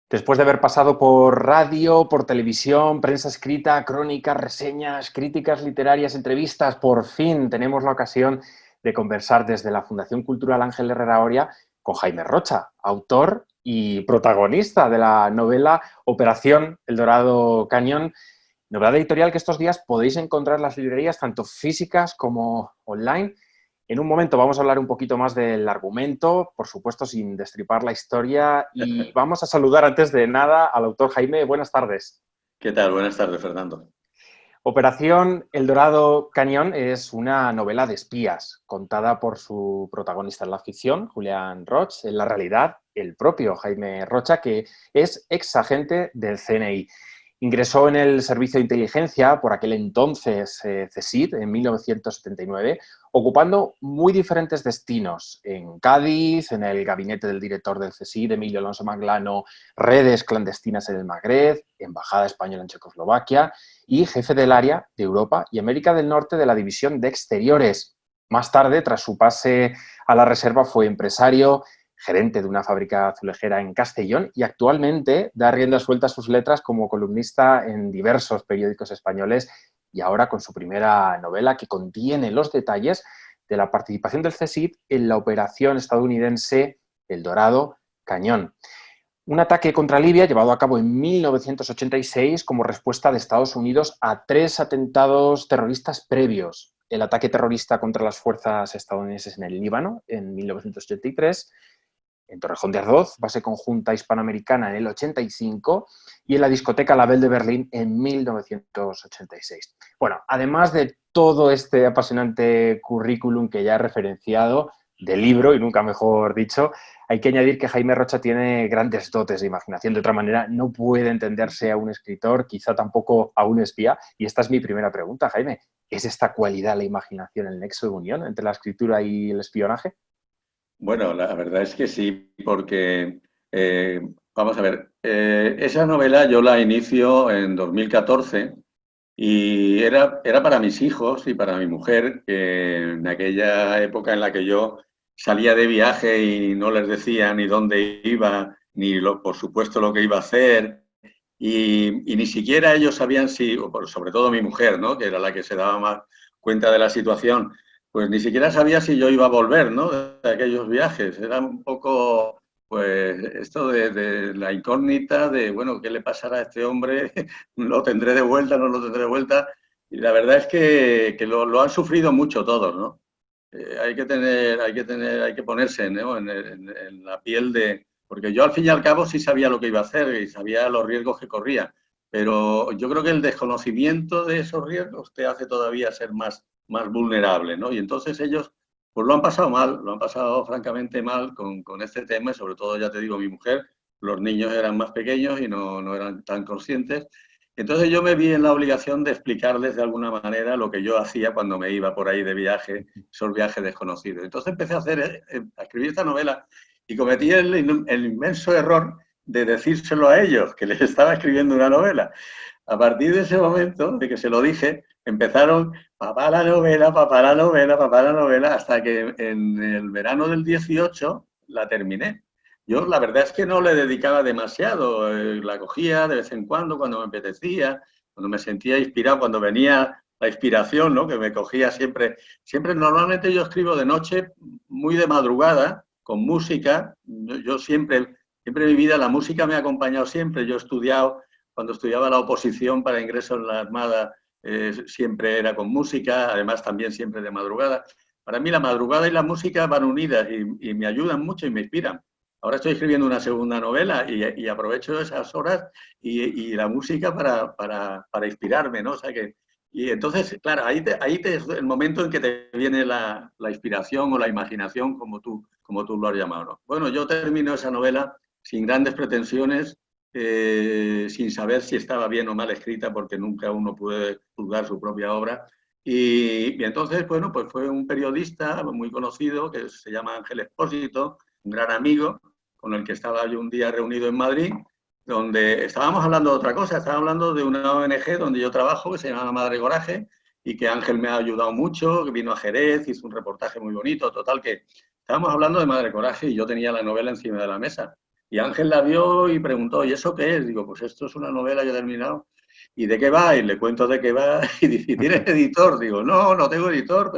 Después de haber pasado por radio, por televisión, prensa escrita, crónicas, reseñas, críticas literarias, entrevistas, por fin tenemos la ocasión de conversar desde la Fundación Cultural Ángel Herrera Oria con Jaime Rocha, autor y protagonista de la novela Operación El Dorado Cañón, novela editorial que estos días podéis encontrar en las librerías, tanto físicas como online. En un momento vamos a hablar un poquito más del argumento, por supuesto sin destripar la historia, y vamos a saludar antes de nada al autor Jaime. Buenas tardes. ¿Qué tal? Buenas tardes, Fernando. Operación El Dorado Cañón es una novela de espías, contada por su protagonista en la ficción, Julián Roch, en la realidad el propio Jaime Rocha, que es ex agente del CNI. Ingresó en el Servicio de Inteligencia, por aquel entonces CSID, en 1979, ocupando muy diferentes destinos. En Cádiz, en el gabinete del director del CSID, Emilio Alonso Manglano, redes clandestinas en el Magreb, embajada española en Checoslovaquia y jefe del área de Europa y América del Norte de la División de Exteriores. Más tarde, tras su pase a la reserva, fue empresario, gerente de una fábrica azulejera en Castellón y actualmente da rienda suelta a sus letras como columnista en diversos periódicos españoles y ahora con su primera novela que contiene los detalles de la participación del CSIC en la operación estadounidense El Dorado Cañón. Un ataque contra Libia llevado a cabo en 1986 como respuesta de Estados Unidos a 3 atentados terroristas previos. El ataque terrorista contra las fuerzas estadounidenses en el Líbano en 1983, en Torrejón de Ardoz, base conjunta hispanoamericana en el 85 y en la discoteca La Belle de Berlín en 1986. Bueno, además de todo este apasionante currículum que ya he referenciado, de libro y nunca mejor dicho, hay que añadir que Jaime Rocha tiene grandes dotes de imaginación. De otra manera, no puede entenderse a un escritor, quizá tampoco a un espía. Y esta es mi primera pregunta, Jaime. ¿Es esta cualidad, la imaginación, el nexo de unión entre la escritura y el espionaje? Bueno, la verdad es que sí, porque, vamos a ver, esa novela yo la inicio en 2014 y era para mis hijos y para mi mujer, que en aquella época en la que yo salía de viaje y no les decía ni dónde iba, ni por supuesto lo que iba a hacer, y ni siquiera ellos sabían si, sobre todo mi mujer, ¿no? Que era la que se daba más cuenta de la situación, pues ni siquiera sabía si yo iba a volver, ¿no? De aquellos viajes. Era un poco, pues, esto de la incógnita de, bueno, ¿qué le pasará a este hombre? ¿Lo tendré de vuelta, no lo tendré de vuelta? Y la verdad es que lo han sufrido mucho todos, ¿no? Hay que ponerse, ¿no? En la piel de, porque yo al fin y al cabo sí sabía lo que iba a hacer y sabía los riesgos que corría, pero yo creo que el desconocimiento de esos riesgos te hace todavía ser más vulnerable, ¿no? Y entonces ellos pues lo han pasado mal, lo han pasado francamente mal con este tema y sobre todo, ya te digo, mi mujer, los niños eran más pequeños y no eran tan conscientes. Entonces yo me vi en la obligación de explicarles de alguna manera lo que yo hacía cuando me iba por ahí de viaje, esos viajes desconocidos. Entonces empecé a escribir esta novela y cometí el inmenso error de decírselo a ellos, que les estaba escribiendo una novela. A partir de ese momento, de que se lo dije, empezaron papá la novela, papá la novela, papá la novela, hasta que en el verano del 18 la terminé. Yo la verdad es que no le dedicaba demasiado, la cogía de vez en cuando me apetecía, cuando me sentía inspirado, cuando venía la inspiración, ¿no? Que me cogía siempre. Siempre, normalmente yo escribo de noche, muy de madrugada, con música. Yo siempre en mi vida la música me ha acompañado siempre. Yo he estudiado, cuando estudiaba la oposición para ingreso en la Armada, siempre era con música, además también siempre de madrugada. Para mí la madrugada y la música van unidas y me ayudan mucho y me inspiran. Ahora estoy escribiendo una segunda novela y aprovecho esas horas y la música para inspirarme, ¿no? O sea que, y entonces, claro, es el momento en que te viene la inspiración o la imaginación, como tú lo has llamado, ¿no? Bueno, yo termino esa novela sin grandes pretensiones, sin saber si estaba bien o mal escrita, porque nunca uno puede juzgar su propia obra. Y entonces, bueno, pues fue un periodista muy conocido que se llama Ángel Expósito, un gran amigo, con el que estaba yo un día reunido en Madrid, donde estábamos hablando de otra cosa, estábamos hablando de una ONG donde yo trabajo, que se llama Madre Coraje, y que Ángel me ha ayudado mucho, que vino a Jerez, hizo un reportaje muy bonito, total que estábamos hablando de Madre Coraje y yo tenía la novela encima de la mesa. Y Ángel la vio y preguntó, ¿y eso qué es? Digo, pues esto es una novela que he terminado. ¿Y de qué va? Y le cuento de qué va. Y dice, ¿tienes editor? Digo, no, no tengo editor,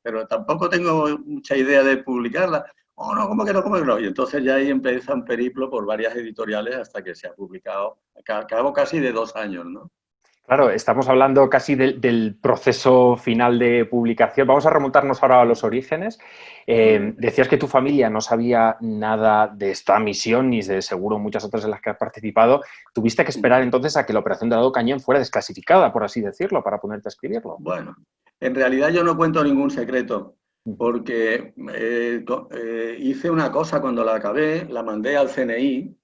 pero tampoco tengo mucha idea de publicarla. Oh, no, ¿cómo que no? ¿Cómo que no? Y entonces ya ahí empieza un periplo por varias editoriales hasta que se ha publicado, a cabo casi de 2 años, ¿no? Claro, estamos hablando casi del proceso final de publicación. Vamos a remontarnos ahora a los orígenes. Muy bien. Decías que tu familia no sabía nada de esta misión, ni de seguro muchas otras en las que has participado. Tuviste que esperar entonces a que la Operación Dorado Cañón fuera desclasificada, por así decirlo, para ponerte a escribirlo. Bueno, en realidad yo no cuento ningún secreto, porque hice una cosa cuando la acabé, la mandé al CNI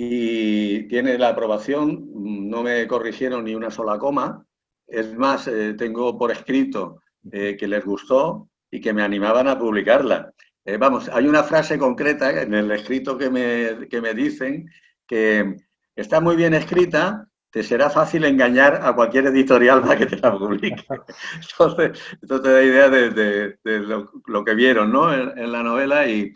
y tiene la aprobación, no me corrigieron ni una sola coma. Es más, tengo por escrito que les gustó y que me animaban a publicarla. Vamos, hay una frase concreta en el escrito que me dicen que está muy bien escrita, te será fácil engañar a cualquier editorial para que te la publique. Entonces, esto te da idea de lo que vieron, ¿no? En la novela y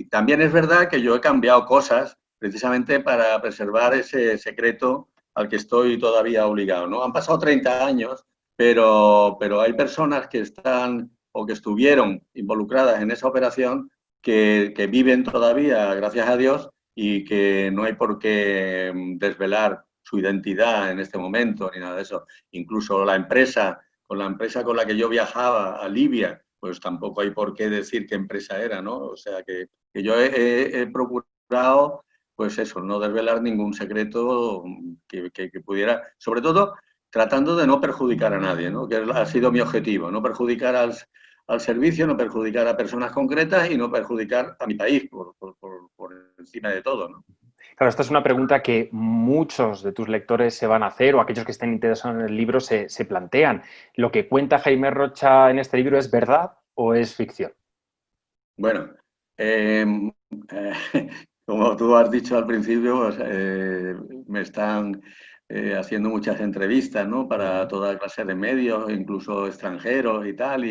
también es verdad que yo he cambiado cosas precisamente para preservar ese secreto al que estoy todavía obligado, ¿no? Han pasado 30 años, pero hay personas que están o que estuvieron involucradas en esa operación que viven todavía, gracias a Dios, y que no hay por qué desvelar su identidad en este momento ni nada de eso. Incluso la empresa con la que yo viajaba a Libia, pues tampoco hay por qué decir qué empresa era, ¿no? O sea que yo he procurado, pues eso, no desvelar ningún secreto que pudiera, sobre todo tratando de no perjudicar a nadie, ¿no? Que ha sido mi objetivo, no perjudicar al servicio, no perjudicar a personas concretas y no perjudicar a mi país por encima de todo, ¿no? Claro, esta es una pregunta que muchos de tus lectores se van a hacer o aquellos que estén interesados en el libro se plantean. ¿Lo que cuenta Jaime Rocha en este libro es verdad o es ficción? Bueno, eh, como tú has dicho al principio, pues, me están haciendo muchas entrevistas, ¿no? Para toda clase de medios, incluso extranjeros y tal.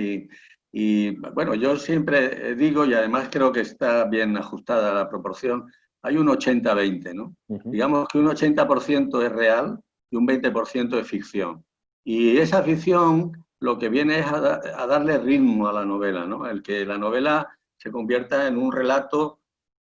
Bueno, yo siempre digo, y además creo que está bien ajustada la proporción, hay un 80-20, ¿no? Digamos que un 80% es real y un 20% es ficción. Y esa ficción lo que viene es a darle ritmo a la novela, ¿no? El que la novela se convierta en un relato,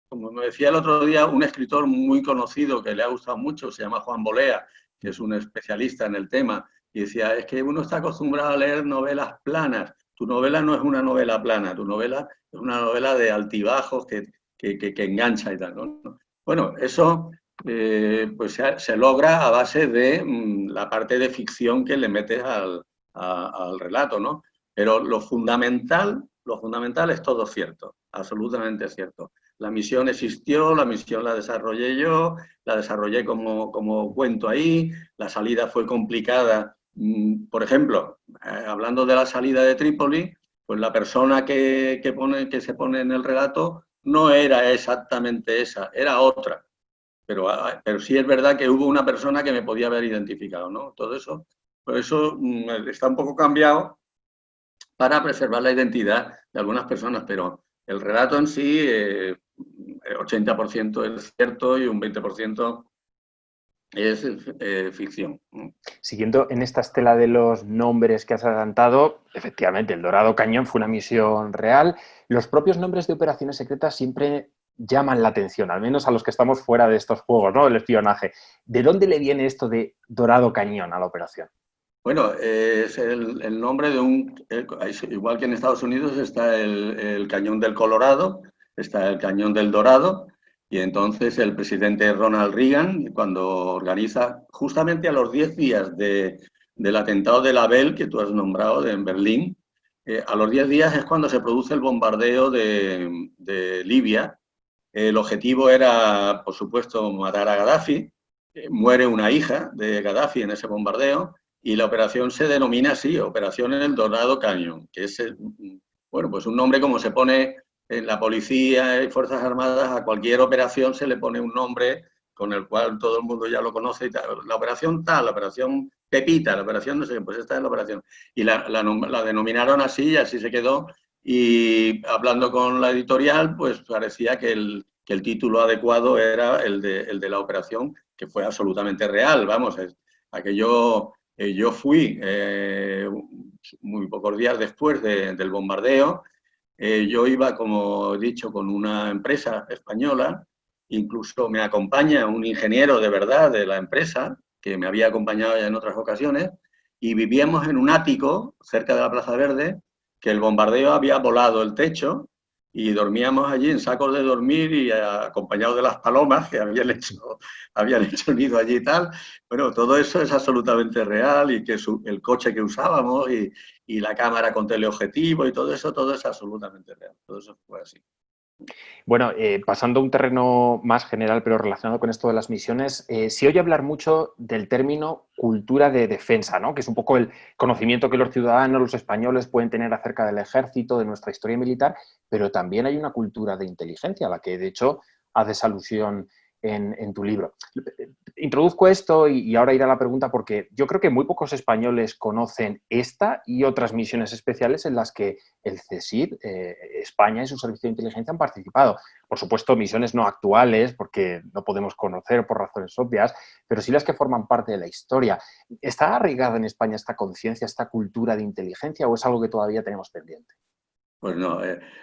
como me decía el otro día un escritor muy conocido que le ha gustado mucho, se llama Juan Bolea, que es un especialista en el tema, y decía, es que uno está acostumbrado a leer novelas planas, tu novela no es una novela plana, tu novela es una novela de altibajos que engancha y tal, ¿no? Bueno, eso pues se logra a base de la parte de ficción que le metes al relato, ¿no? Pero lo fundamental es todo cierto, absolutamente cierto. La misión existió, la misión la desarrollé yo, la desarrollé como cuento ahí, la salida fue complicada. Por ejemplo, hablando de la salida de Trípoli, pues la persona que se pone en el relato no era exactamente esa, era otra. Pero sí es verdad que hubo una persona que me podía haber identificado, ¿no? Todo eso, por eso está un poco cambiado para preservar la identidad de algunas personas, pero el relato en sí, 80% es cierto y un 20% es ficción. Siguiendo en esta estela de los nombres que has adelantado, efectivamente, el Dorado Cañón fue una misión real. Los propios nombres de operaciones secretas siempre llaman la atención, al menos a los que estamos fuera de estos juegos, ¿no? Del espionaje. ¿De dónde le viene esto de Dorado Cañón a la operación? Bueno, es el nombre de igual que en Estados Unidos está el Cañón del Colorado, está el Cañón del Dorado, y entonces el presidente Ronald Reagan, cuando organiza, justamente a los 10 días del atentado de la Bell, que tú has nombrado, en Berlín, a los 10 días es cuando se produce el bombardeo de Libia. El objetivo era, por supuesto, matar a Gaddafi. Muere una hija de Gaddafi en ese bombardeo y la operación se denomina así, Operación El Dorado Cañón, que es, bueno, pues un nombre como se pone en la policía y Fuerzas Armadas, a cualquier operación se le pone un nombre con el cual todo el mundo ya lo conoce. Y tal. La operación tal, la operación Pepita, la operación no sé qué, pues esta es la operación. Y la denominaron así y así se quedó. Y hablando con la editorial, pues parecía que que el título adecuado era el de la operación, que fue absolutamente real. Vamos, aquello, yo fui muy pocos días después del bombardeo. Yo iba, como he dicho, con una empresa española, incluso me acompaña un ingeniero de verdad de la empresa, que me había acompañado ya en otras ocasiones, y vivíamos en un ático cerca de la Plaza Verde, que el bombardeo había volado el techo, y dormíamos allí en sacos de dormir y acompañados de las palomas que habían hecho nido allí y tal. Bueno, todo eso es absolutamente real, y que el coche que usábamos y la cámara con teleobjetivo y todo es absolutamente real. Todo eso fue así. Bueno, pasando a un terreno más general, pero relacionado con esto de las misiones, se oye hablar mucho del término cultura de defensa, ¿no? Que es un poco el conocimiento que los ciudadanos, los españoles, pueden tener acerca del ejército, de nuestra historia militar, pero también hay una cultura de inteligencia, a la que de hecho haces alusión en tu libro. Introduzco esto y ahora irá la pregunta porque yo creo que muy pocos españoles conocen esta y otras misiones especiales en las que el CSIC, España y su servicio de inteligencia han participado. Por supuesto, misiones no actuales, porque no podemos conocer por razones obvias, pero sí las que forman parte de la historia. ¿Está arraigada en España esta conciencia, esta cultura de inteligencia o es algo que todavía tenemos pendiente? Pues no,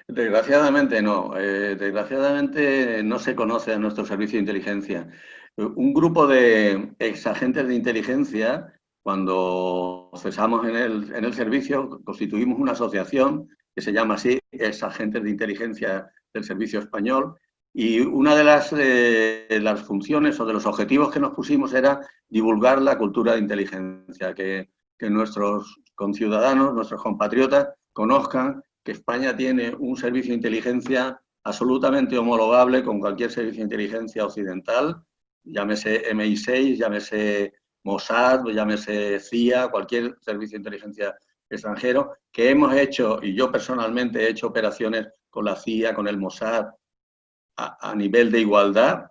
desgraciadamente no. Desgraciadamente no se conoce a nuestro servicio de inteligencia. Un grupo de exagentes de inteligencia, cuando cesamos en el servicio, constituimos una asociación que se llama así, Exagentes de Inteligencia del Servicio Español, y una de las funciones o de los objetivos que nos pusimos era divulgar la cultura de inteligencia, que nuestros conciudadanos, nuestros compatriotas, conozcan que España tiene un servicio de inteligencia absolutamente homologable con cualquier servicio de inteligencia occidental, llámese MI6, llámese Mossad, llámese CIA, cualquier servicio de inteligencia extranjero, que hemos hecho, y yo personalmente he hecho operaciones con la CIA, con el Mossad, a nivel de igualdad.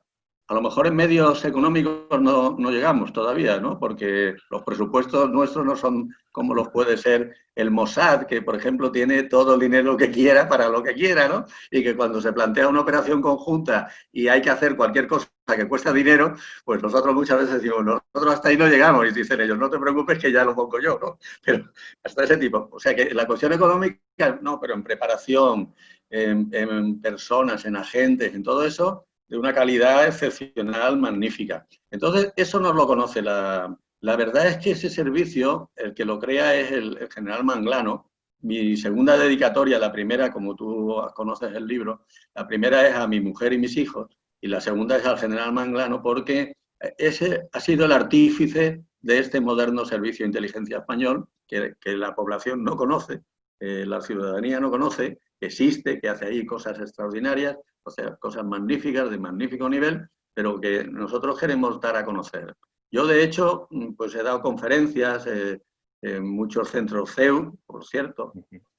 A lo mejor en medios económicos no llegamos todavía, ¿no? Porque los presupuestos nuestros no son como los puede ser el Mossad, que, por ejemplo, tiene todo el dinero que quiera para lo que quiera, ¿no? Y que cuando se plantea una operación conjunta y hay que hacer cualquier cosa que cuesta dinero, pues nosotros muchas veces decimos, nosotros hasta ahí no llegamos, y dicen ellos, no te preocupes que ya lo pongo yo, ¿no? Pero hasta ese tipo. O sea que la cuestión económica, no, pero en preparación, en personas, en agentes, en todo eso, de una calidad excepcional, magnífica. Entonces, eso no lo conoce. La verdad es que ese servicio, el que lo crea es el general Manglano. Mi segunda dedicatoria, la primera, como tú conoces el libro, la primera es a mi mujer y mis hijos, y la segunda es al general Manglano, porque ese ha sido el artífice de este moderno servicio de inteligencia español que la población no conoce, la ciudadanía no conoce, que existe, que hace ahí cosas extraordinarias, o sea, cosas magníficas, de magnífico nivel, pero que nosotros queremos dar a conocer. Yo, de hecho, pues he dado conferencias en muchos centros CEU, por cierto,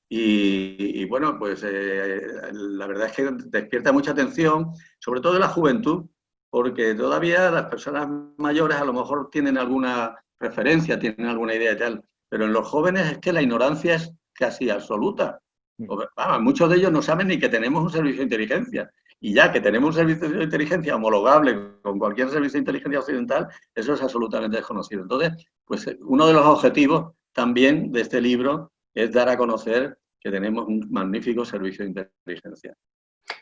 y bueno, pues la verdad es que despierta mucha atención, sobre todo en la juventud, porque todavía las personas mayores a lo mejor tienen alguna referencia, tienen alguna idea y tal, pero en los jóvenes es que la ignorancia es casi absoluta. Vamos, muchos de ellos no saben ni que tenemos un servicio de inteligencia. Y ya que tenemos un servicio de inteligencia homologable con cualquier servicio de inteligencia occidental, eso es absolutamente desconocido. Entonces, pues uno de los objetivos también de este libro es dar a conocer que tenemos un magnífico servicio de inteligencia.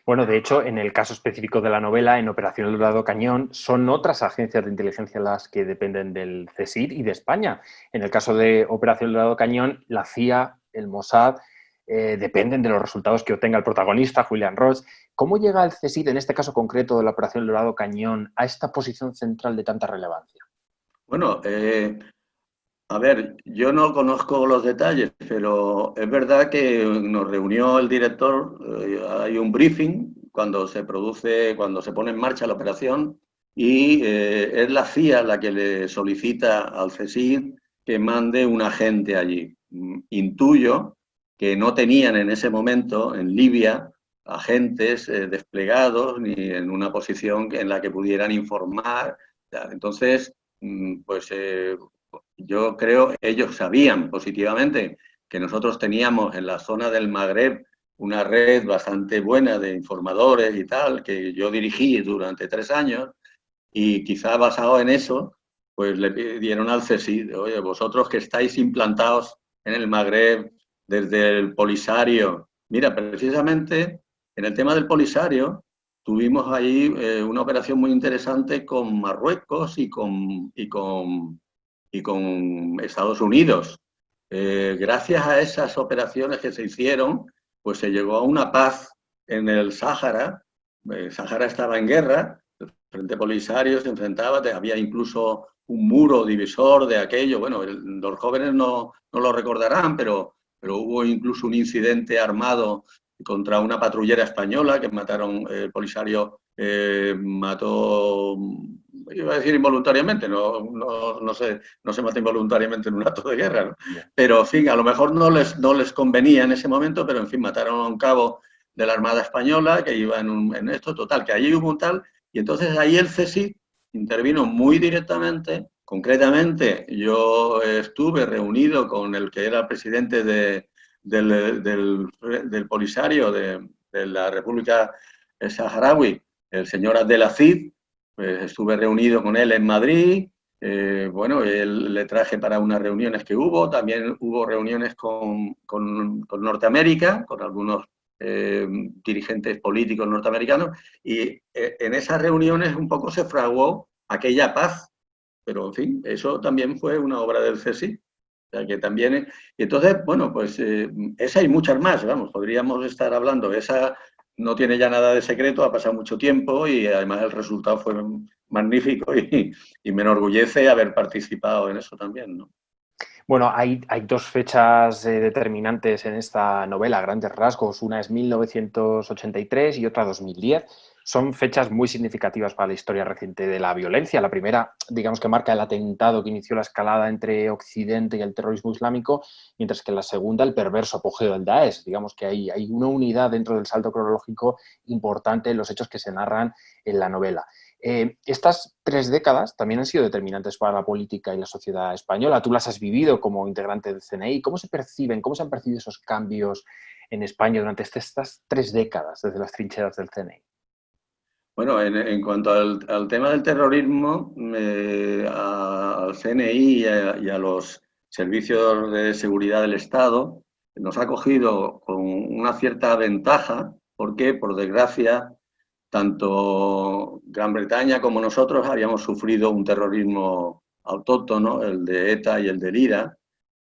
Bueno, de hecho, en el caso específico de la novela, en Operación El Dorado Cañón, son otras agencias de inteligencia las que dependen del CSIC y de España. En el caso de Operación El Dorado Cañón, la CIA, el Mossad, dependen de los resultados que obtenga el protagonista, Julian Roch. ¿Cómo llega el CSIC, en este caso concreto de la Operación El Dorado Cañón, a esta posición central de tanta relevancia? Bueno, a ver, yo no conozco los detalles, pero es verdad que nos reunió el director, hay un briefing cuando se produce, cuando se pone en marcha la operación, y es la CIA la que le solicita al CSIC que mande un agente allí. Intuyo que no tenían en ese momento en Libia agentes desplegados ni en una posición en la que pudieran informar. Entonces, pues yo creo ellos sabían positivamente que nosotros teníamos en la zona del Magreb una red bastante buena de informadores y tal, que yo dirigí durante 3 años, y quizá basado en eso, pues le pidieron al CSIC, oye, vosotros que estáis implantados en el Magreb desde el Polisario. Mira, precisamente en el tema del Polisario tuvimos ahí una operación muy interesante con Marruecos y con Estados Unidos. Gracias a esas operaciones que se hicieron, pues se llegó a una paz en el Sáhara. El Sáhara estaba en guerra, el Frente Polisario se enfrentaba, había incluso un muro divisor de aquello. Bueno, los jóvenes no lo recordarán, pero hubo incluso un incidente armado contra una patrullera española que mataron, el Polisario mató, iba a decir involuntariamente, no se mata involuntariamente en un acto de guerra, ¿no? Pero, en fin, a lo mejor no les convenía en ese momento, pero, en fin, mataron a un cabo de la Armada Española que iba en esto, total, que allí hubo un tal, y entonces ahí el CSIC intervino muy directamente. Concretamente, yo estuve reunido con el que era presidente del Polisario de la República Saharaui, el señor Abdelaziz. Pues estuve reunido con él en Madrid. Bueno, él le traje para unas reuniones que hubo. También hubo reuniones con Norteamérica, con algunos dirigentes políticos norteamericanos, y en esas reuniones un poco se fraguó aquella paz. Pero, en fin, eso también fue una obra del CSIC. O sea, que también... Y entonces, bueno, pues esa y muchas más, vamos, podríamos estar hablando. Esa no tiene ya nada de secreto, ha pasado mucho tiempo y además el resultado fue magnífico y me enorgullece haber participado en eso también, ¿no? Bueno, hay dos fechas determinantes en esta novela, a grandes rasgos. Una es 1983 y otra 2010. Son fechas muy significativas para la historia reciente de la violencia. La primera, digamos que marca el atentado que inició la escalada entre Occidente y el terrorismo islámico, mientras que la segunda, el perverso apogeo del Daesh. Digamos que hay una unidad dentro del salto cronológico importante en los hechos que se narran en la novela. Estas 3 décadas también han sido determinantes para la política y la sociedad española. Tú las has vivido como integrante del CNI. ¿Cómo se han percibido esos cambios en España durante estas 3 décadas desde las trincheras del CNI? Bueno, en cuanto al tema del terrorismo, al CNI y a los servicios de seguridad del Estado, nos ha cogido con una cierta ventaja, porque, por desgracia, tanto Gran Bretaña como nosotros habíamos sufrido un terrorismo autóctono, el de ETA y el de IRA,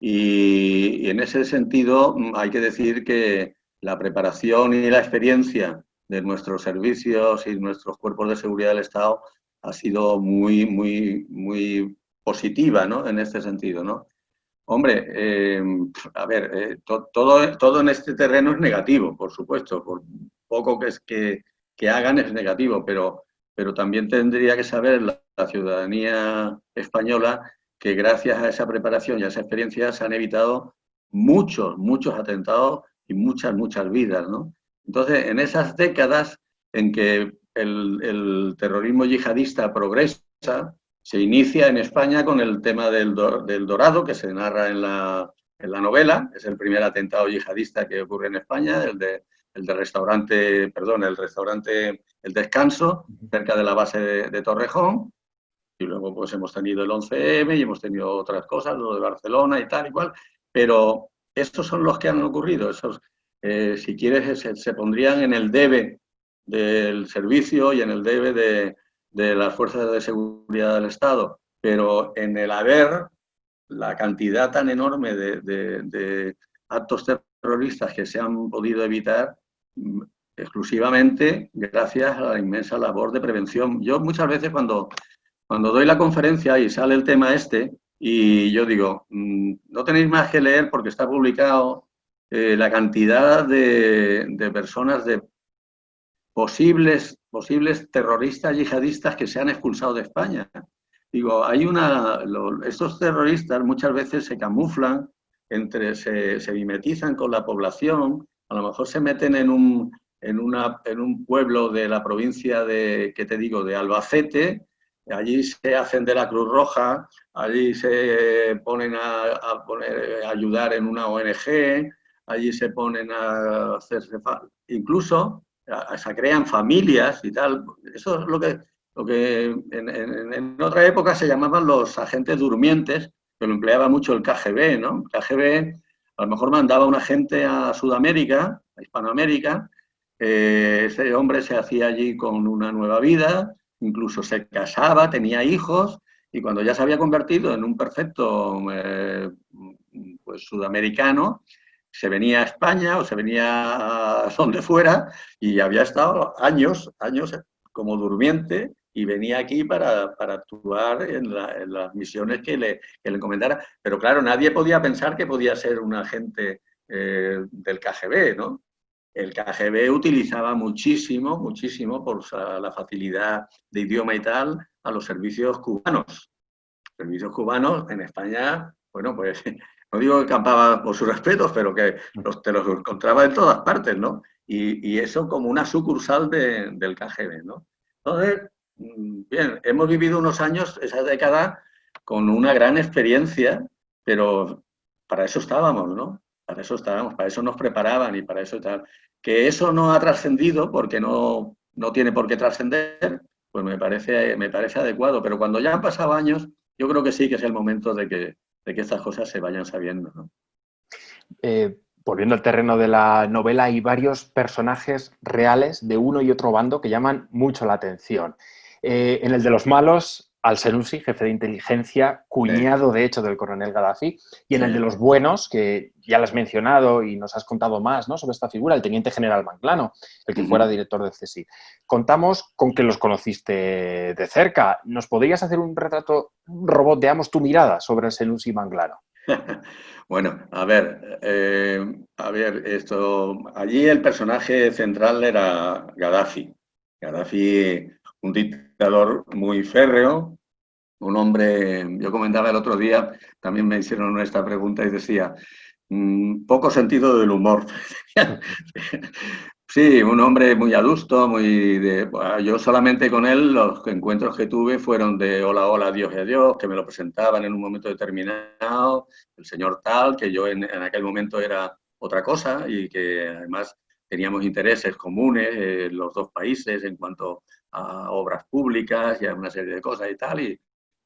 y en ese sentido hay que decir que la preparación y la experiencia de nuestros servicios y nuestros cuerpos de seguridad del Estado ha sido muy positiva, ¿no? En este sentido, ¿no? Hombre, a ver, todo en este terreno es negativo, por supuesto, por poco que hagan es negativo, pero también tendría que saber la ciudadanía española que gracias a esa preparación y a esa experiencia se han evitado muchos atentados y muchas vidas, ¿no? Entonces, en esas décadas en que el terrorismo yihadista progresa, se inicia en España con el tema del Dorado, que se narra en la novela. Es el primer atentado yihadista que ocurre en España, el restaurante, perdón, el restaurante El Descanso, cerca de la base de Torrejón. Y luego pues hemos tenido el 11M y hemos tenido otras cosas, lo de Barcelona y tal y cual. Pero estos son los que han ocurrido. Esos, si quieres, se pondrían en el debe del servicio y en el debe de las fuerzas de seguridad del Estado. Pero en el haber, la cantidad tan enorme de actos terroristas que se han podido evitar exclusivamente gracias a la inmensa labor de prevención. Yo muchas veces cuando doy la conferencia y sale el tema este, y yo digo, no tenéis más que leer porque está publicado la cantidad de personas, de posibles terroristas yihadistas que se han expulsado de España. Digo, estos terroristas muchas veces se camuflan, se mimetizan con la población, a lo mejor se meten en un pueblo de la provincia ¿qué te digo?, de Albacete. Allí se hacen de la Cruz Roja, allí se ponen a ayudar en una ONG, allí se ponen a hacerse, incluso se crean familias y tal. Eso es lo que en otra época se llamaban los agentes durmientes, que lo empleaba mucho el KGB, ¿no? El KGB a lo mejor mandaba un agente a Sudamérica, a Hispanoamérica, ese hombre se hacía allí con una nueva vida, incluso se casaba, tenía hijos, y cuando ya se había convertido en un perfecto pues, sudamericano, se venía a España o se venía a donde fuera y había estado años como durmiente y venía aquí para actuar en las misiones que le encomendara. Pero claro, nadie podía pensar que podía ser un agente del KGB, ¿no? El KGB utilizaba muchísimo por la facilidad de idioma y tal a los servicios cubanos. Servicios cubanos en España, bueno, pues no digo que campaba por sus respetos, pero que te los encontraba en todas partes, ¿no? Y eso como una sucursal del KGB, ¿no? Entonces, bien, hemos vivido unos años, esa década, con una gran experiencia, pero para eso estábamos, ¿no? Para eso estábamos, para eso nos preparaban y para eso tal. Que eso no ha trascendido porque no tiene por qué trascender, pues me parece adecuado. Pero cuando ya han pasado años, yo creo que sí que es el momento de que estas cosas se vayan sabiendo, ¿no? Volviendo al terreno de la novela, hay varios personajes reales de uno y otro bando que llaman mucho la atención. En el de los malos, al-Senussi, jefe de inteligencia, cuñado, de hecho, del coronel Gaddafi, y en el de los buenos, que ya lo has mencionado y nos has contado más, ¿no?, sobre esta figura, el teniente general Manglano, el que fuera director del CSI. Contamos con que los conociste de cerca. ¿Nos podrías hacer un retrato, un robot de ambos, tu mirada sobre el Senussi Manglano? Bueno, a ver, allí el personaje central era Gaddafi. Gaddafi, un dictador muy férreo, un hombre, yo comentaba el otro día, también me hicieron esta pregunta y decía, poco sentido del humor. Sí, un hombre muy adusto, yo solamente con él los encuentros que tuve fueron de hola, hola, adiós y adiós, que me lo presentaban en un momento determinado, el señor tal, que yo en aquel momento era otra cosa y que además teníamos intereses comunes en los dos países en cuanto a obras públicas y a una serie de cosas y tal. Y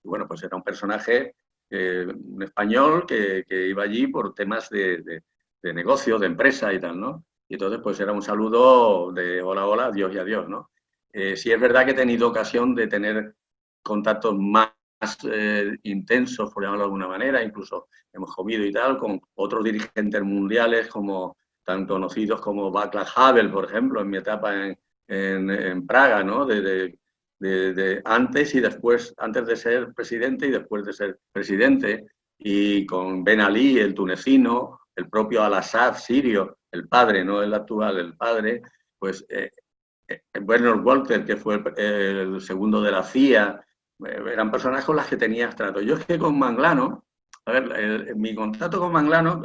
bueno, pues era un personaje, un español que iba allí por temas de negocio, de empresa y tal, ¿no? Y entonces, pues era un saludo de hola, hola, adiós y adiós, ¿no? Sí es verdad que he tenido ocasión de tener contactos más intensos, por llamarlo de alguna manera, incluso hemos comido y tal, con otros dirigentes mundiales como tan conocidos como Václav Havel, por ejemplo, en mi etapa en Praga, ¿no? Antes y después, antes de ser presidente y después de ser presidente, y con Ben Ali, el tunecino, el propio Al-Assad sirio, el padre, no el actual, el padre, pues Bernard Walter, que fue el segundo de la CIA, eran personas con las que tenías trato. Yo es que con Manglano, a ver, mi contacto con Manglano,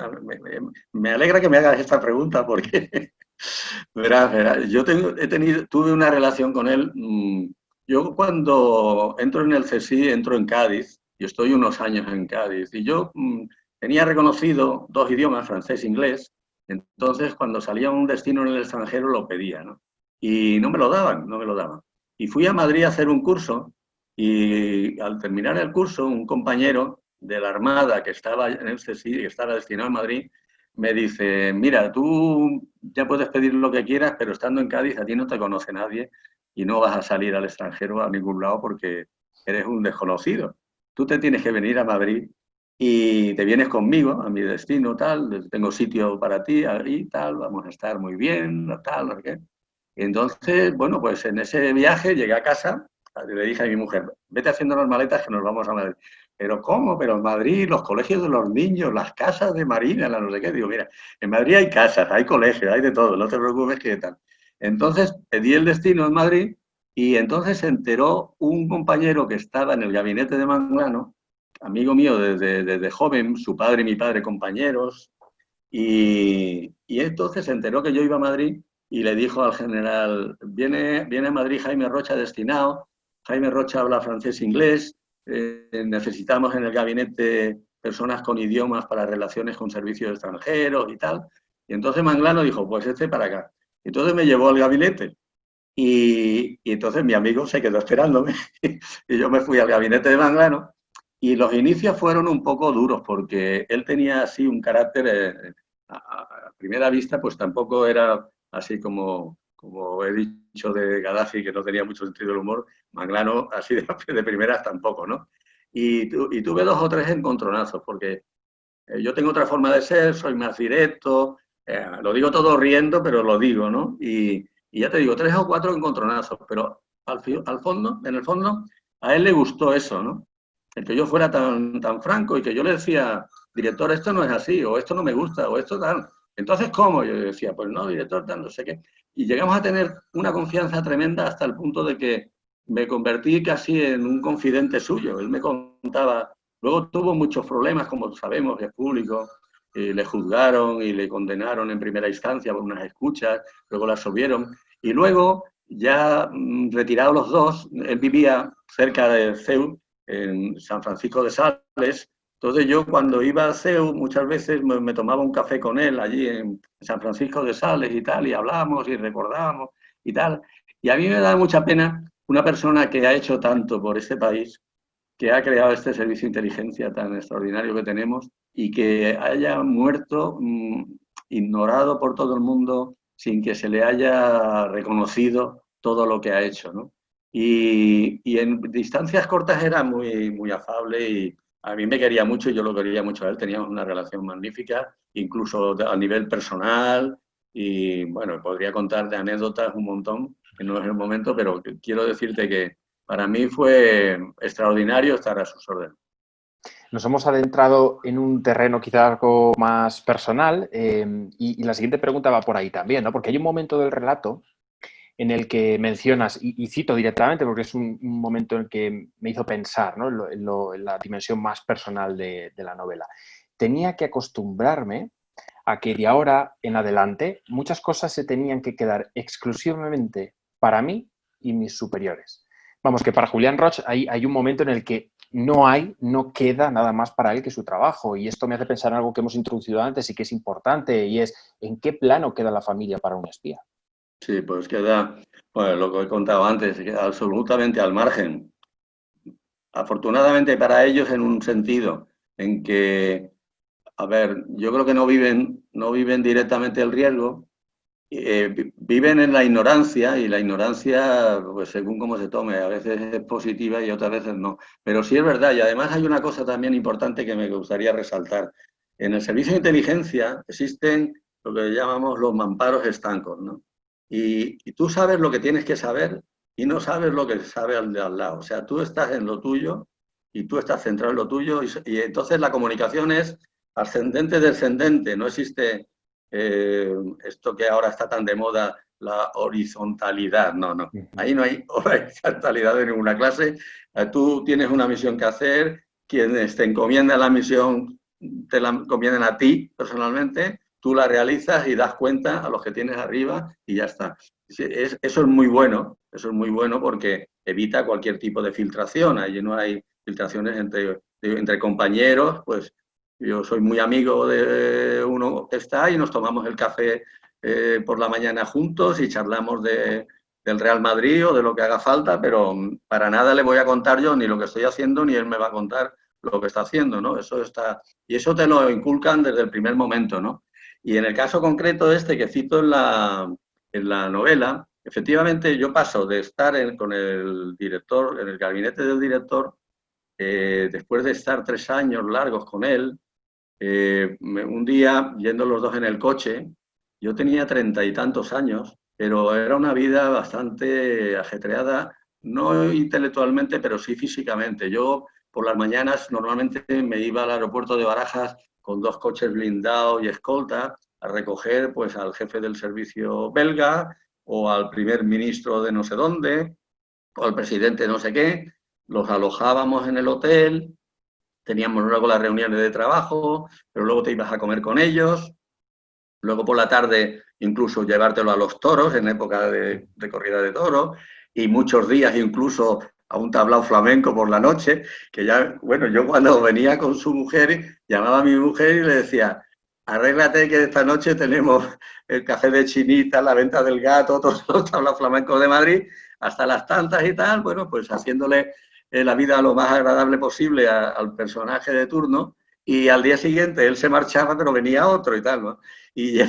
me alegra que me hagas esta pregunta porque, verás, yo tuve una relación con él. Yo cuando entro en el CSI, entro en Cádiz, y estoy unos años en Cádiz, y yo tenía reconocido 2 idiomas, francés e inglés, entonces cuando salía un destino en el extranjero lo pedía, ¿no? Y no me lo daban. Y fui a Madrid a hacer un curso y al terminar el curso, un compañero de la Armada que estaba en el CSI, que estaba destinado en Madrid, me dice, mira, tú ya puedes pedir lo que quieras, pero estando en Cádiz a ti no te conoce nadie y no vas a salir al extranjero a ningún lado porque eres un desconocido. Tú te tienes que venir a Madrid y te vienes conmigo a mi destino, tal, tengo sitio para ti, ahí, tal, vamos a estar muy bien, tal, no qué. Entonces, bueno, pues en ese viaje llegué a casa, le dije a mi mujer, vete haciendo las maletas que nos vamos a Madrid. ¿Pero cómo? Pero en Madrid, los colegios de los niños, las casas de Marina, la no sé qué. Digo, mira, en Madrid hay casas, hay colegios, hay de todo, no te preocupes que tal. Entonces pedí el destino en Madrid y entonces se enteró un compañero que estaba en el gabinete de Manglano, amigo mío desde joven, su padre y mi padre compañeros, y entonces se enteró que yo iba a Madrid y le dijo al general, viene a Madrid Jaime Rocha destinado, Jaime Rocha habla francés e inglés, necesitamos en el gabinete personas con idiomas para relaciones con servicios extranjeros y tal. Y entonces Manglano dijo, pues este para acá. Entonces me llevó al gabinete. Y entonces mi amigo se quedó esperándome y yo me fui al gabinete de Manglano y los inicios fueron un poco duros porque él tenía así un carácter, a primera vista, pues tampoco era así como he dicho de Gaddafi, que no tenía mucho sentido del humor, Manglano así de primeras tampoco, ¿no? Y tuve 2 o 3 encontronazos porque yo tengo otra forma de ser, soy más directo, lo digo todo riendo, pero lo digo, ¿no? Y ya te digo, 3 o 4 encontronazos, pero al fondo, en el fondo, a él le gustó eso, ¿no? El que yo fuera tan franco y que yo le decía, director, esto no es así, o esto no me gusta, o esto tal. Entonces, ¿cómo? Yo decía, pues no, director, tal, no sé qué. Y llegamos a tener una confianza tremenda hasta el punto de que me convertí casi en un confidente suyo. Él me contaba. Luego tuvo muchos problemas, como sabemos, es público. Le juzgaron y le condenaron en primera instancia por unas escuchas, luego la absolvieron. Y luego, ya retirados los dos, él vivía cerca de CEU, en San Francisco de Sales. Entonces yo cuando iba a CEU muchas veces me tomaba un café con él allí en San Francisco de Sales y tal, y hablábamos y recordábamos y tal. Y a mí me da mucha pena una persona que ha hecho tanto por este país, que ha creado este servicio de inteligencia tan extraordinario que tenemos y que haya muerto ignorado por todo el mundo sin que se le haya reconocido todo lo que ha hecho, ¿no? Y en distancias cortas era muy afable y a mí me quería mucho y yo lo quería mucho a él. Teníamos una relación magnífica, incluso a nivel personal y, bueno, podría contar de anécdotas un montón, que no es el momento, pero quiero decirte que para mí fue extraordinario estar a sus órdenes. Nos hemos adentrado en un terreno quizá algo más personal y la siguiente pregunta va por ahí también, ¿no? Porque hay un momento del relato en el que mencionas, y cito directamente porque es un momento en el que me hizo pensar, ¿no? En la dimensión más personal de la novela. Tenía que acostumbrarme a que de ahora en adelante muchas cosas se tenían que quedar exclusivamente para mí y mis superiores. Vamos, que para Julián Roch hay un momento en el que no queda nada más para él que su trabajo. Y esto me hace pensar en algo que hemos introducido antes y que es importante, y es ¿en qué plano queda la familia para un espía? Sí, pues queda, bueno, lo que he contado antes, queda absolutamente al margen. Afortunadamente para ellos en un sentido, en que, a ver, yo creo que no viven directamente el riesgo, viven en la ignorancia y la ignorancia, pues según cómo se tome, a veces es positiva y otras veces no. Pero sí es verdad, y además hay una cosa también importante que me gustaría resaltar. En el servicio de inteligencia existen lo que llamamos los mamparos estancos, ¿no? Y tú sabes lo que tienes que saber y no sabes lo que sabe al de al lado. O sea, tú estás en lo tuyo y tú estás centrado en lo tuyo y entonces la comunicación es ascendente-descendente, no existe esto que ahora está tan de moda, la horizontalidad. No, no. Ahí no hay horizontalidad de ninguna clase. Tú tienes una misión que hacer, quienes te encomiendan la misión te la encomiendan a ti personalmente, tú la realizas y das cuenta a los que tienes arriba y ya está. Eso es muy bueno porque evita cualquier tipo de filtración. Allí no hay filtraciones entre compañeros, pues yo soy muy amigo de uno que está y nos tomamos el café por la mañana juntos y charlamos del Real Madrid o de lo que haga falta, pero para nada le voy a contar yo ni lo que estoy haciendo ni él me va a contar lo que está haciendo, ¿no? Eso está, y eso te lo inculcan desde el primer momento, ¿no? Y en el caso concreto este que cito en la novela, efectivamente yo paso de estar con el director, en el gabinete del director, después de estar 3 años largos con él, un día, yendo los dos en el coche, yo tenía 30 y tantos años, pero era una vida bastante ajetreada, no intelectualmente, pero sí físicamente. Yo por las mañanas normalmente me iba al aeropuerto de Barajas con 2 coches blindados y escolta a recoger pues al jefe del servicio belga o al primer ministro de no sé dónde o al presidente de no sé qué. Los alojábamos en el hotel, teníamos luego las reuniones de trabajo, pero luego te ibas a comer con ellos, luego por la tarde incluso llevártelo a los toros en época de corrida de toros, y muchos días incluso a un tablao flamenco por la noche, que ya, bueno, yo cuando venía con su mujer, llamaba a mi mujer y le decía, arréglate que esta noche tenemos el café de Chinita, la venta del gato, todos los tablaos flamencos de Madrid, hasta las tantas y tal, bueno, pues haciéndole la vida lo más agradable posible al personaje de turno, y al día siguiente él se marchaba, pero venía otro y tal, ¿no? Y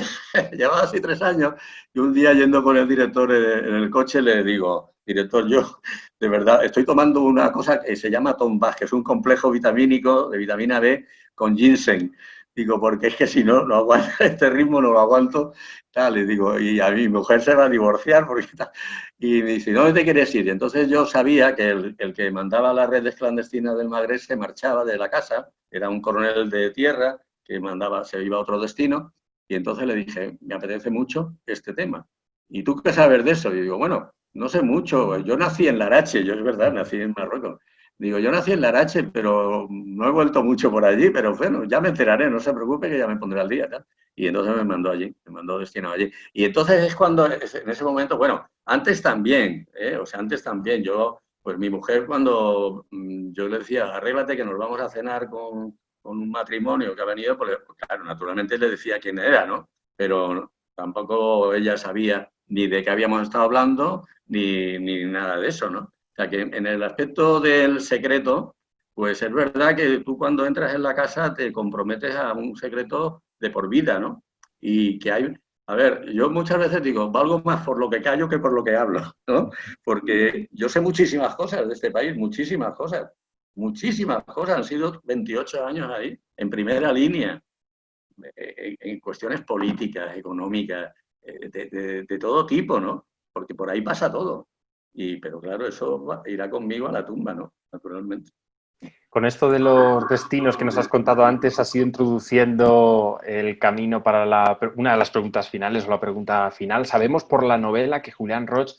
llevaba así 3 años, y un día yendo con el director en el coche le digo, director, yo de verdad estoy tomando una cosa que se llama Tombas, que es un complejo vitamínico de vitamina B con ginseng. Digo, porque es que si no, no aguanto, este ritmo no lo aguanto, tal, y digo, y a mi mujer se va a divorciar, porque tal. Y me dice, ¿dónde te quieres ir? Y entonces yo sabía que el que mandaba las redes clandestinas del Magreb se marchaba de la casa, era un coronel de tierra que mandaba, se iba a otro destino, y entonces le dije, me apetece mucho este tema. ¿Y tú qué sabes de eso? Y digo, bueno, no sé mucho, yo nací en Larache, yo es verdad, nací en Marruecos. Digo, yo nací en Larache, pero no he vuelto mucho por allí, pero bueno, ya me enteraré, no se preocupe que ya me pondré al día. ¿Tal? Y entonces me mandó allí, me mandó destinado allí. Y entonces es cuando, en ese momento, bueno, antes también, o sea, antes también, yo, pues mi mujer cuando yo le decía, arréglate que nos vamos a cenar con un matrimonio que ha venido, pues claro, naturalmente le decía quién era, ¿no? Pero tampoco ella sabía ni de qué habíamos estado hablando, ni nada de eso, ¿no? O sea, que en el aspecto del secreto, pues es verdad que tú cuando entras en la casa te comprometes a un secreto de por vida, ¿no? Y que hay, a ver, yo muchas veces digo, valgo más por lo que callo que por lo que hablo, ¿no? Porque yo sé muchísimas cosas de este país, muchísimas cosas, han sido 28 años ahí, en primera línea, en cuestiones políticas, económicas, de todo tipo, ¿no? Porque por ahí pasa todo. Pero claro, eso irá conmigo a la tumba, ¿no? Naturalmente. Con esto de los destinos que nos has contado antes, has ido introduciendo el camino para una de las preguntas finales o la pregunta final. Sabemos por la novela que Julián Roig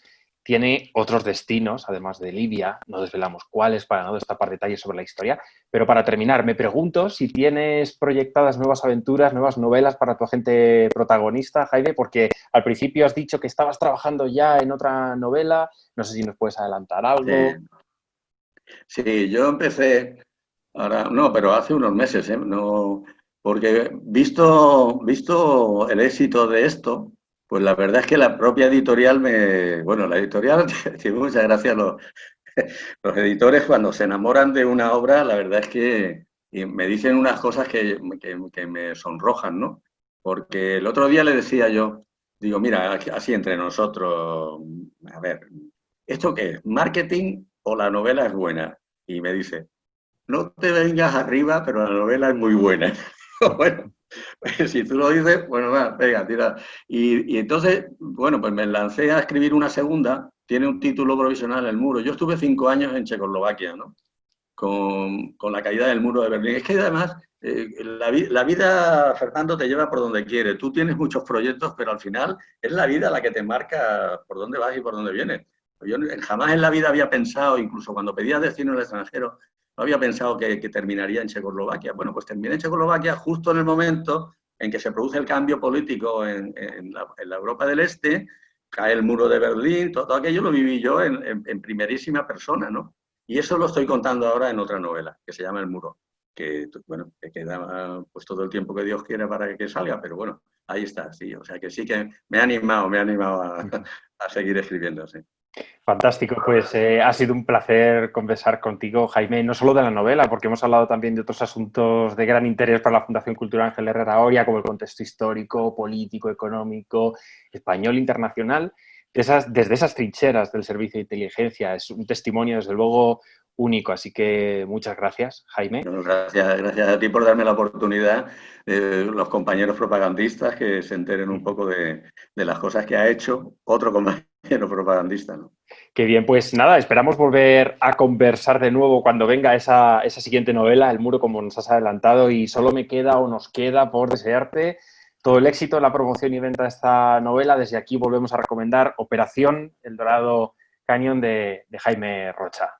tiene otros destinos, además de Libia. No desvelamos cuáles para no destapar detalles sobre la historia. Pero para terminar, me pregunto si tienes proyectadas nuevas aventuras, nuevas novelas para tu agente protagonista, Jaime, porque al principio has dicho que estabas trabajando ya en otra novela. No sé si nos puedes adelantar algo. Sí, yo empecé, ahora, no, pero hace unos meses, ¿eh? No, porque visto el éxito de esto, pues la verdad es que la propia editorial bueno, la editorial tiene muchas gracias. Los editores cuando se enamoran de una obra, la verdad es que me dicen unas cosas que me sonrojan, ¿no? Porque el otro día le decía yo, digo, mira, así entre nosotros, a ver, ¿esto qué es? ¿Marketing o la novela es buena? Y me dice, no te vengas arriba, pero la novela es muy buena. Bueno, pues si tú lo dices, bueno, va, venga, tira. Y entonces, bueno, pues me lancé a escribir una segunda, tiene un título provisional, El muro. Yo estuve 5 años en Checoslovaquia, ¿no? Con la caída del muro de Berlín. Es que además, la vida, Fernando, te lleva por donde quiere. Tú tienes muchos proyectos, pero al final es la vida la que te marca por dónde vas y por dónde vienes. Yo jamás en la vida había pensado, incluso cuando pedía destino en el extranjero, no había pensado que terminaría en Checoslovaquia. Bueno, pues terminé en Checoslovaquia justo en el momento en que se produce el cambio político en la Europa del Este, cae el muro de Berlín, todo aquello lo viví yo en primerísima persona, ¿no? Y eso lo estoy contando ahora en otra novela, que se llama El muro, que, bueno, que queda pues todo el tiempo que Dios quiera para que salga, pero bueno, ahí está, sí. O sea que sí que me ha animado a seguir escribiendo, sí. Fantástico, pues ha sido un placer conversar contigo, Jaime, no solo de la novela, porque hemos hablado también de otros asuntos de gran interés para la Fundación Cultural Ángel Herrera Oria, como el contexto histórico, político, económico, español, internacional, desde esas trincheras del servicio de inteligencia. Es un testimonio, desde luego, único. Así que muchas gracias, Jaime. Bueno, gracias a ti por darme la oportunidad, los compañeros propagandistas, que se enteren un poco de las cosas que ha hecho otro compañero propagandista, ¿no? Qué bien, pues nada, esperamos volver a conversar de nuevo cuando venga esa siguiente novela, El muro, como nos has adelantado, y solo me queda o nos queda por desearte todo el éxito en la promoción y venta de esta novela. Desde aquí volvemos a recomendar Operación El Dorado Cañón de Jaime Rocha.